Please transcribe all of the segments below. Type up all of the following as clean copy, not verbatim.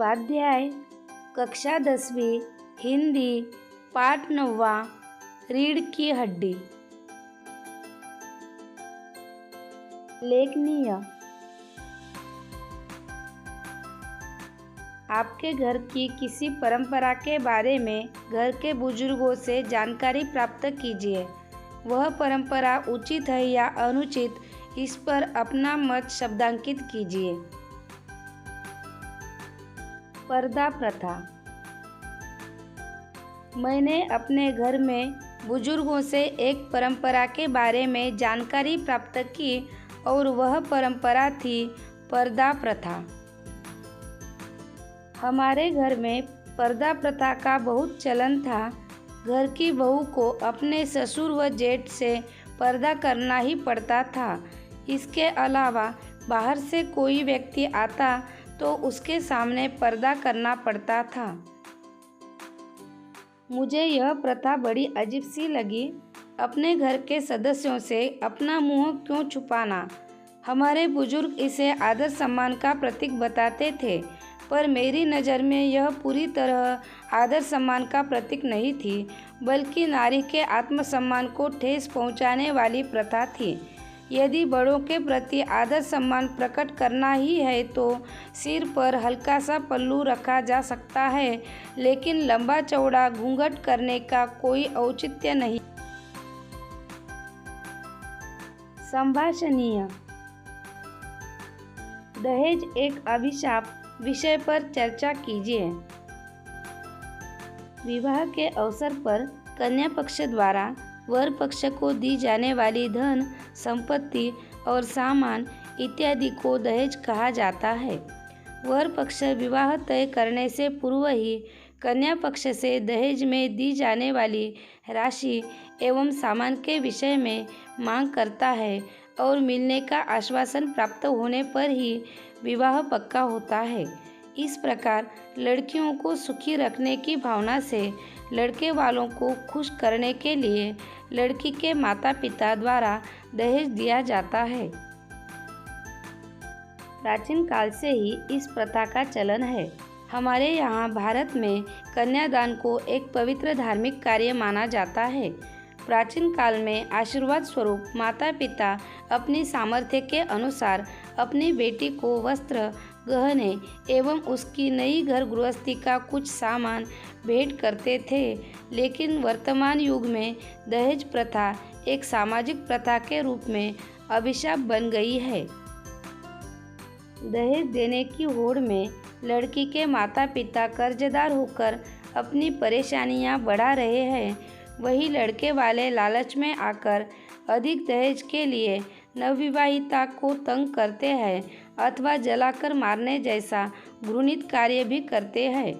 स्वाध्याय कक्षा 10वीं हिंदी पाठ 9वां रीढ़ की हड्डी। लेखनीय। आपके घर की किसी परंपरा के बारे में घर के बुजुर्गों से जानकारी प्राप्त कीजिए। वह परंपरा उचित है या अनुचित, इस पर अपना मत शब्दांकित कीजिए। पर्दा प्रथा। मैंने अपने घर में बुजुर्गों से एक परंपरा के बारे में जानकारी प्राप्त की और वह परंपरा थी पर्दा प्रथा। हमारे घर में पर्दा प्रथा का बहुत चलन था। घर की बहू को अपने ससुर व जेठ से पर्दा करना ही पड़ता था। इसके अलावा बाहर से कोई व्यक्ति आता तो उसके सामने पर्दा करना पड़ता था। मुझे यह प्रथा बड़ी अजीब सी लगी। अपने घर के सदस्यों से अपना मुंह क्यों छुपाना। हमारे बुजुर्ग इसे आदर सम्मान का प्रतीक बताते थे, पर मेरी नज़र में यह पूरी तरह आदर सम्मान का प्रतीक नहीं थी, बल्कि नारी के आत्मसम्मान को ठेस पहुंचाने वाली प्रथा थी। यदि बड़ों के प्रति आदर सम्मान प्रकट करना ही है तो सिर पर हल्का सा पल्लू रखा जा सकता है, लेकिन लंबा चौड़ा घूंघट करने का कोई औचित्य नहीं। संभाषणीय। दहेज एक अभिशाप विषय पर चर्चा कीजिए। विवाह के अवसर पर कन्या पक्ष द्वारा वर पक्ष को दी जाने वाली धन, संपत्ति और सामान इत्यादि को दहेज कहा जाता है। वर पक्ष विवाह तय करने से पूर्व ही कन्या पक्ष से दहेज में दी जाने वाली राशि एवं सामान के विषय में मांग करता है और मिलने का आश्वासन प्राप्त होने पर ही विवाह पक्का होता है। इस प्रकार लड़कियों को सुखी रखने की भावना से लड़के वालों को खुश करने के लिए लड़की के माता पिता द्वारा दहेज दिया जाता है। प्राचीन काल से ही इस प्रथा का चलन है। हमारे यहाँ भारत में कन्यादान को एक पवित्र धार्मिक कार्य माना जाता है। प्राचीन काल में आशीर्वाद स्वरूप माता पिता अपनी सामर्थ्य के अनुसार अपनी बेटी को वस्त्र, गहने एवं उसकी नई घर गृहस्थी का कुछ सामान भेंट करते थे, लेकिन वर्तमान युग में दहेज प्रथा एक सामाजिक प्रथा के रूप में अभिशाप बन गई है। दहेज देने की होड़ में लड़की के माता पिता कर्जदार होकर अपनी परेशानियां बढ़ा रहे हैं। वही लड़के वाले लालच में आकर अधिक दहेज के लिए नवविवाहिता को तंग करते हैं अथवा जलाकर मारने जैसा घृणित कार्य भी करते हैं।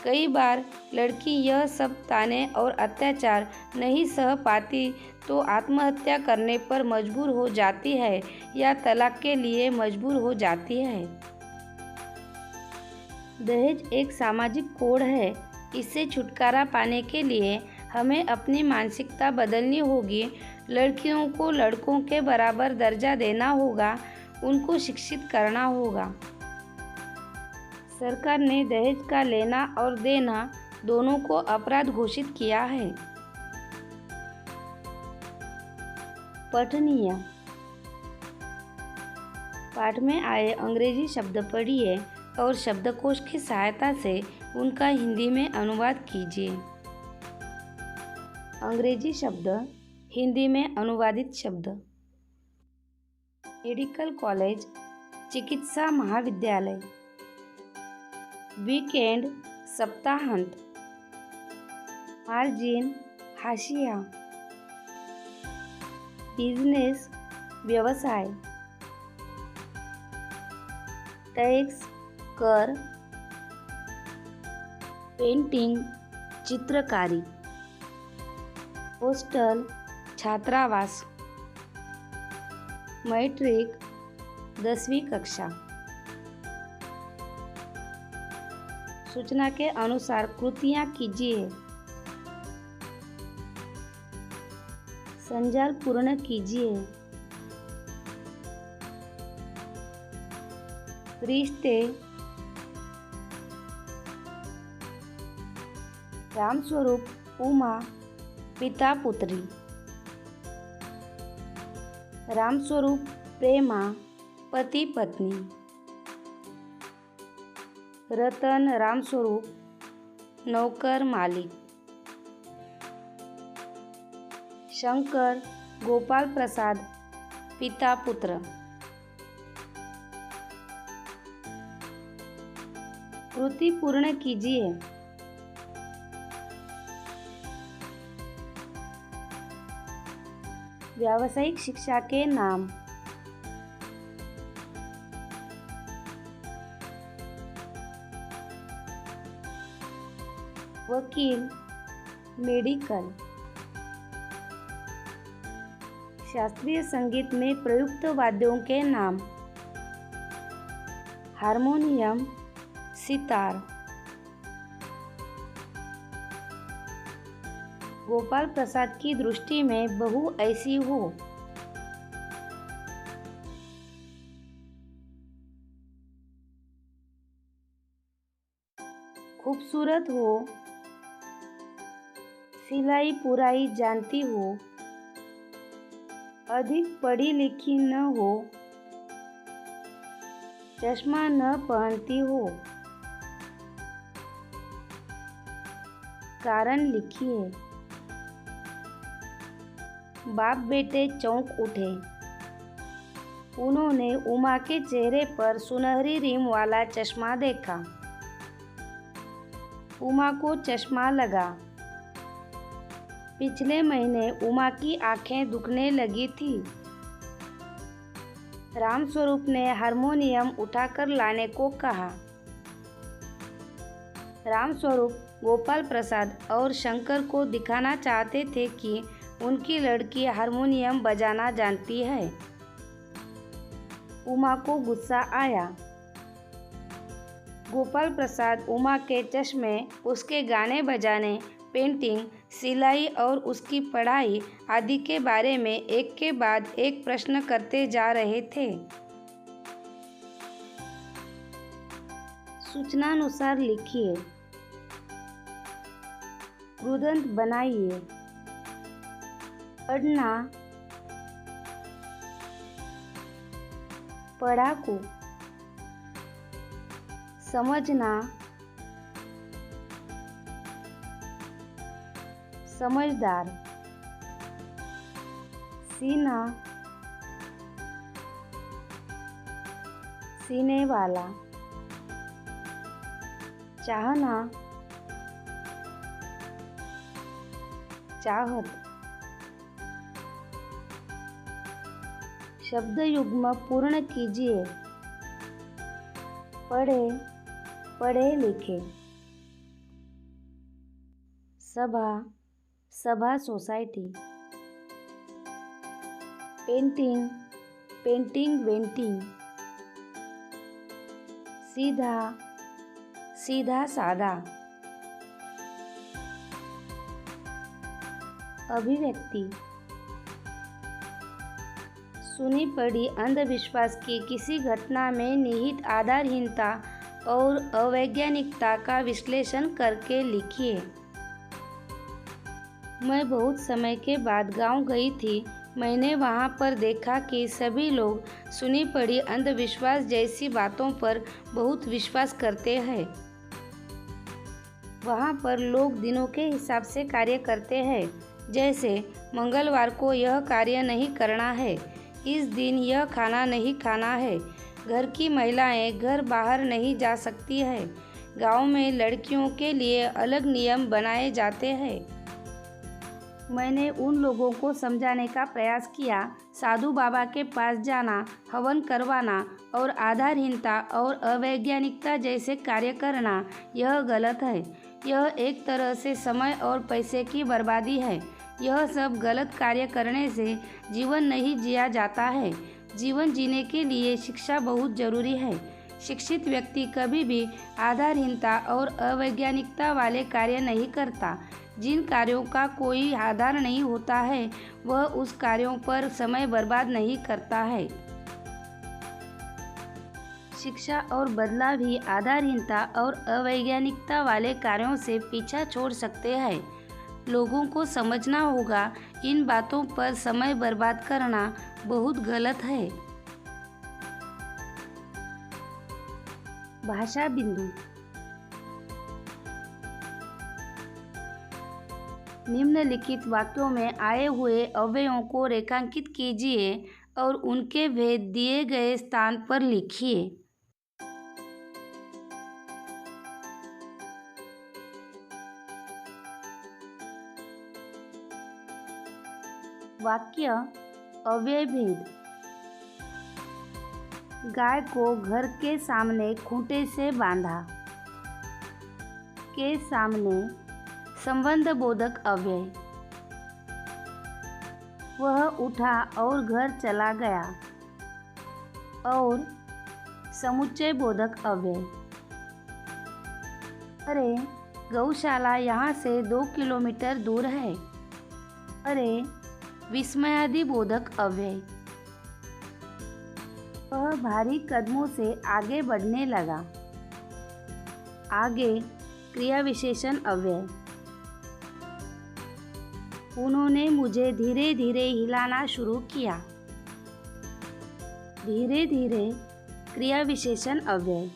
कई बार लड़की यह सब ताने और अत्याचार नहीं सह पाती तो आत्महत्या करने पर मजबूर हो जाती है या तलाक के लिए मजबूर हो जाती है। दहेज एक सामाजिक कोड है। इससे छुटकारा पाने के लिए हमें अपनी मानसिकता बदलनी होगी। लड़कियों को लड़कों के बराबर दर्जा देना होगा, उनको शिक्षित करना होगा। सरकार ने दहेज का लेना और देना दोनों को अपराध घोषित किया है। पठनीय। पाठ में आए अंग्रेजी शब्द पढ़िए और शब्दकोश की सहायता से उनका हिंदी में अनुवाद कीजिए। अंग्रेजी शब्द, हिंदी में अनुवादित शब्द। मेडिकल कॉलेज, चिकित्सा महाविद्यालय। वीकेंड, सप्ताहांत। मार्जिन, हाशिया। बिजनेस, व्यवसाय। टैक्स, कर। पेंटिंग, चित्रकारी। हॉस्टल, छात्रावास। मैट्रिक, 10वीं कक्षा। सूचना के अनुसार कृतियां कीजिए। संजाल पूर्ण कीजिए। रिश्ते, रामस्वरूप, उमा, पिता पुत्री। रामस्वरूप, प्रेमा, पति पत्नी। रतन, रामस्वरूप, नौकर मालिक। शंकर, गोपाल प्रसाद, पिता पुत्र। कृति पूर्ण कीजिए। व्यावसायिक शिक्षा के नाम। वकील, मेडिकल। शास्त्रीय संगीत में प्रयुक्त वाद्यों के नाम। हारमोनियम, सितार। गोपाल प्रसाद की दृष्टि में बहू ऐसी हो। खूबसूरत हो, सिलाई पुराई जानती हो, अधिक पढ़ी लिखी न हो, चश्मा न पहनती हो। कारण लिखिए। बाप बेटे चौंक उठे। उन्होंने उमा के चेहरे पर सुनहरी रिम वाला चश्मा देखा। उमा को चश्मा लगा। पिछले महीने उमा की आंखें दुखने लगी थी। रामस्वरूप ने हारमोनियम उठाकर लाने को कहा। रामस्वरूप, गोपाल प्रसाद और शंकर को दिखाना चाहते थे कि उनकी लड़की हारमोनियम बजाना जानती है। उमा को गुस्सा आया। गोपाल प्रसाद उमा के चश्मे, उसके गाने बजाने, पेंटिंग, सिलाई और उसकी पढ़ाई आदि के बारे में एक के बाद एक प्रश्न करते जा रहे थे। सूचनानुसार लिखिए। कृदंत बनाइए। पढ़ना, पढ़ाकू। समझना, समझदार। सीना, सीने वाला। चाहना, चाहत। शब्द युग्म पूर्ण कीजिए। पढ़े, पढ़े लिखे। सभा, सभा सोसाइटी। पेंटिंग, पेंटिंग वेंटिंग। सीधा, सीधा साधा। अभिव्यक्ति, सुनी पढ़ी अंधविश्वास की किसी घटना में निहित आधारहीनता और अवैज्ञानिकता का विश्लेषण करके लिखिए। मैं बहुत समय के बाद गांव गई थी। मैंने वहां पर देखा कि सभी लोग सुनी पढ़ी अंधविश्वास जैसी बातों पर बहुत विश्वास करते हैं। वहां पर लोग दिनों के हिसाब से कार्य करते हैं। जैसे मंगलवार को यह कार्य नहीं करना है, इस दिन यह खाना नहीं खाना है, घर की महिलाएं घर बाहर नहीं जा सकती है। गांव में लड़कियों के लिए अलग नियम बनाए जाते हैं। मैंने उन लोगों को समझाने का प्रयास किया, साधु बाबा के पास जाना, हवन करवाना और आधारहीनता और अवैज्ञानिकता जैसे कार्य करना यह गलत है। यह एक तरह से समय और पैसे की बर्बादी है। यह सब गलत कार्य करने से जीवन नहीं जिया जाता है। जीवन जीने के लिए शिक्षा बहुत जरूरी है। शिक्षित व्यक्ति कभी भी आधारहीनता और अवैज्ञानिकता वाले कार्य नहीं करता। जिन कार्यों का कोई आधार नहीं होता है वह उस कार्यों पर समय बर्बाद नहीं करता है। शिक्षा और बदलाव ही आधारहीनता और अवैज्ञानिकता वाले कार्यों से पीछा छोड़ सकते हैं। लोगों को समझना होगा, इन बातों पर समय बर्बाद करना बहुत गलत है। भाषा बिंदु। निम्नलिखित वाक्यों में आए हुए अव्ययों को रेखांकित कीजिए और उनके भेद दिए गए स्थान पर लिखिए। वाक्य अव्यय भेद। गाय को घर के सामने खूंटे से बांधा। के सामने संबंध बोधक अव्यय। वह उठा और घर चला गया। और समुच्चय बोधक अव्यय। अरे गौशाला यहाँ से 2 किलोमीटर दूर है। अरे विस्मयादि बोधक अव्यय। वह भारी कदमों से आगे बढ़ने लगा। आगे क्रिया विशेषण अव्यय। उन्होंने मुझे धीरे धीरे हिलाना शुरू किया। धीरे धीरे क्रिया विशेषण अव्यय।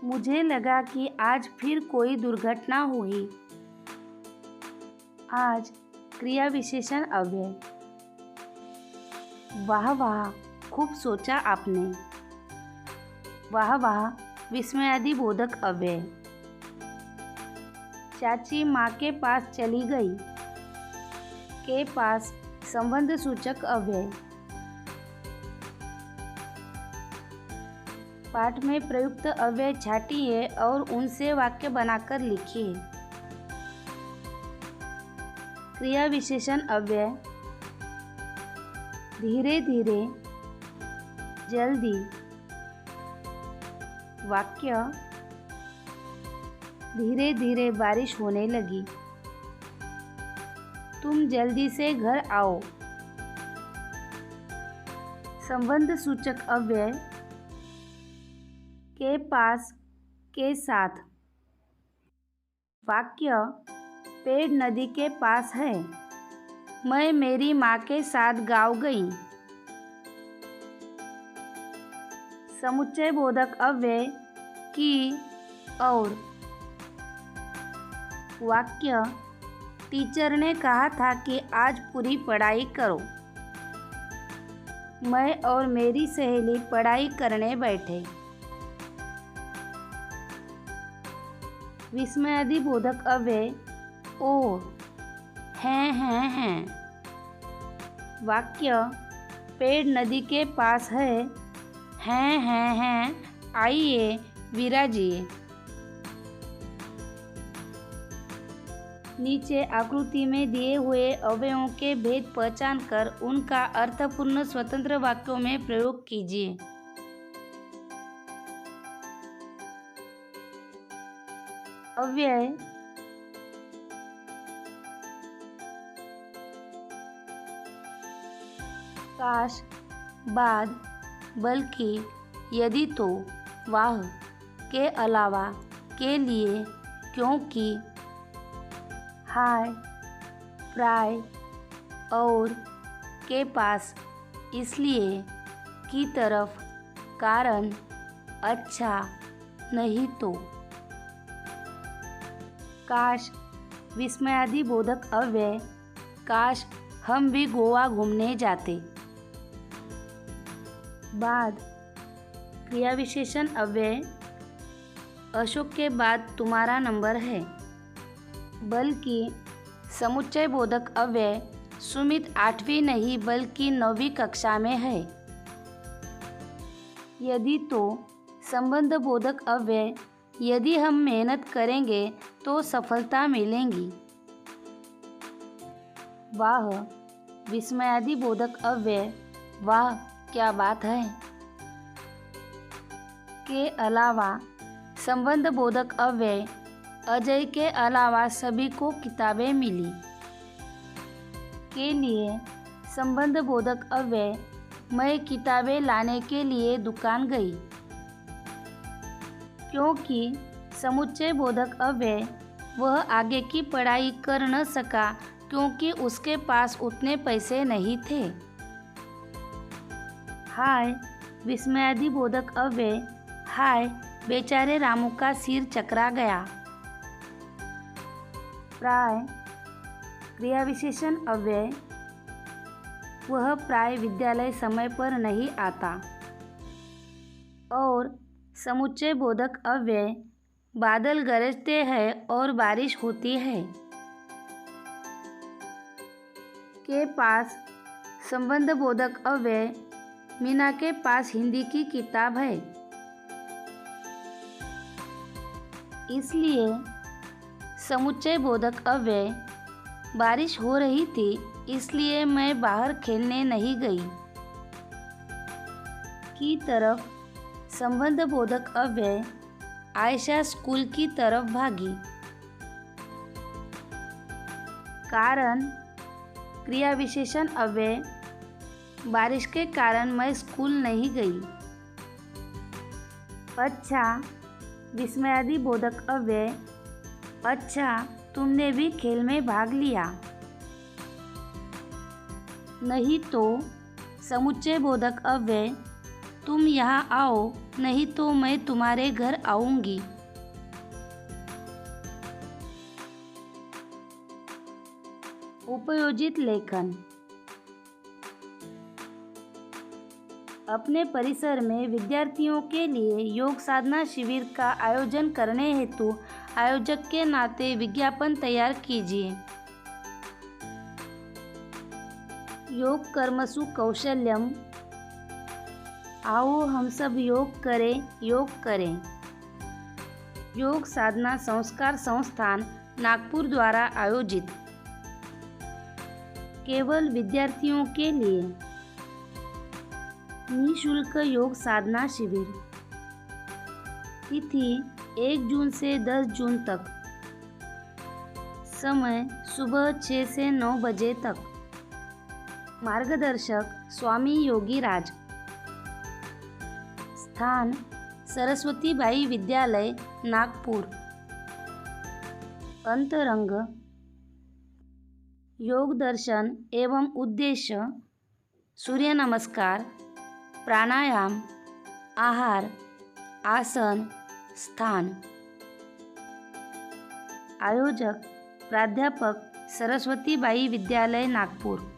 मुझे लगा कि आज फिर कोई दुर्घटना होगी। आज क्रिया विशेषण अव्यय। वाह वाह, खूब सोचा आपने। वाह वाह विस्मयादि बोधक अव्यय। चाची माँ के पास चली गई। के पास संबंध सूचक अव्यय। पाठ में प्रयुक्त अव्यय छांटिए और उनसे वाक्य बनाकर लिखिए। क्रिया विशेषण अव्यय। धीरे धीरे, जल्दी। वाक्य धीरे धीरे बारिश होने लगी। तुम जल्दी से घर आओ। संबंध सूचक अव्यय। के पास, के साथ। वाक्य पेड़ नदी के पास है। मैं मेरी माँ के साथ गाँव गई। समुच्चय बोधक अव्यय की और। वाक्य टीचर ने कहा था कि आज पूरी पढ़ाई करो। मैं और मेरी सहेली पढ़ाई करने बैठे। विस्मयादि बोधक अव्यय। ओ, हैं। वाक्य पेड़ नदी के पास है। हैं, आइए विराजिए। नीचे आकृति में दिए हुए अवयवों के भेद पहचान कर उनका अर्थपूर्ण स्वतंत्र वाक्यों में प्रयोग कीजिए। अव्यय काश, बाद, बल्कि, यदि तो, वाह, के अलावा, के लिए, क्योंकि, हाय, प्राय, और, के पास, इसलिए, की तरफ, कारण, अच्छा, नहीं तो। काश विस्मयादि बोधक अव्यय। काश हम भी गोवा घूमने जाते। बाद क्रिया विशेषण अव्यय। अशोक के बाद तुम्हारा नंबर है। बल्कि समुच्चय बोधक अव्यय। सुमित 8वीं नहीं बल्कि 9वीं कक्षा में है। यदि तो संबंध बोधक अव्यय। यदि हम मेहनत करेंगे तो सफलता मिलेगी। वाह विस्मयादि बोधक अव्यय। वाह क्या बात है। के अलावा संबंध बोधक अव्यय। अजय के अलावा सभी को किताबें मिली। के लिए संबंध बोधक अव्यय। मैं किताबें लाने के लिए दुकान गई, क्योंकि समुच्चय बोधक अव्यय वह आगे की पढ़ाई कर न सका क्योंकि उसके पास उतने पैसे नहीं थे। हाय विस्मयादि बोधक अव्यय हाय बेचारे रामू का सिर चकरा गया। प्राय क्रिया विशेषण अव्यय वह प्राय विद्यालय समय पर नहीं आता। और समुच्चय बोधक अव्यय बादल गरजते हैं और बारिश होती है। के पास संबंध बोधक अव्यय मीना के पास हिंदी की किताब है, इसलिए समुच्चय बोधक अव्यय बारिश हो रही थी इसलिए मैं बाहर खेलने नहीं गई। की तरफ संबंध बोधक अव्यय आयशा स्कूल की तरफ भागी। कारण क्रिया विशेषण अव्यय बारिश के कारण मैं स्कूल नहीं गई। अच्छा विस्मयादि बोधक अव्यय अच्छा तुमने भी खेल में भाग लिया। नहीं तो समुच्चय बोधक अव्यय तुम यहाँ आओ, नहीं तो मैं तुम्हारे घर आऊँगी। उपयोजित लेखन। अपने परिसर में विद्यार्थियों के लिए योग साधना शिविर का आयोजन करने हेतु आयोजक के नाते विज्ञापन तैयार कीजिए। योग कर्मसु कौशल्यम, आओ हम सब योग करें, योग करें। योग साधना संस्कार संस्थान नागपुर द्वारा आयोजित केवल विद्यार्थियों के लिए निःशुल्क योग साधना शिविर। तिथि 1 जून से 10 जून तक। समय सुबह 6 से 9 बजे तक। मार्गदर्शक स्वामी योगी राज। स्थान सरस्वतीबाई विद्यालय नागपुर। अंतरंग योग दर्शन एवं उद्देश्य सूर्य नमस्कार, प्राणायाम, आहार, आसन, स्थान। आयोजक प्राध्यापक सरस्वतीबाई विद्यालय नागपुर।